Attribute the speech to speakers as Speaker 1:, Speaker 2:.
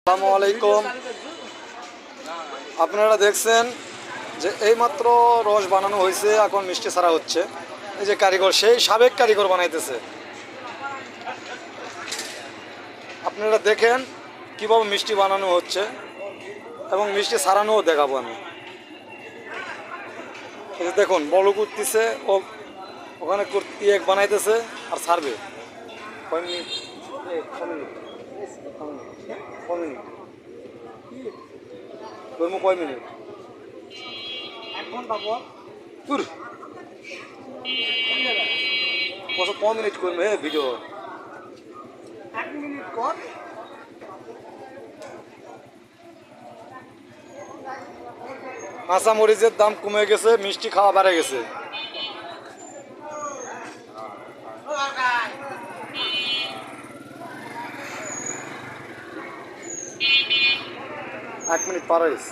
Speaker 1: আসসালামু আলাইকুম। আপনারা দেখছেন যে এইমাত্র রস বানানো হয়েছে, এখন মিষ্টি ছাড়া হচ্ছে। এই যে কারিগর, সেই সাবেক কারিগর বানাইতেছে। আপনারা দেখেন কিভাবে মিষ্টি বানানো হচ্ছে এবং মিষ্টি ছাড়ানোও দেখাবো আমি। এই যে দেখুন, বড় করতেছে ও, ওখানে এক বানাইতেছে আর ছাড়বে। কয় মিনিট? কয় মিনিট? কয় মিনিট?
Speaker 2: 1 ঘন্টা পর
Speaker 1: তুর কত মিনিট করবে ভিডিও?
Speaker 2: 1 মিনিট পর
Speaker 1: কাঁচা মরিচের দাম কমে গেছে, মিষ্টি খাওয়া বেড়ে গেছে। 1 মিনিট পার হয়েছে।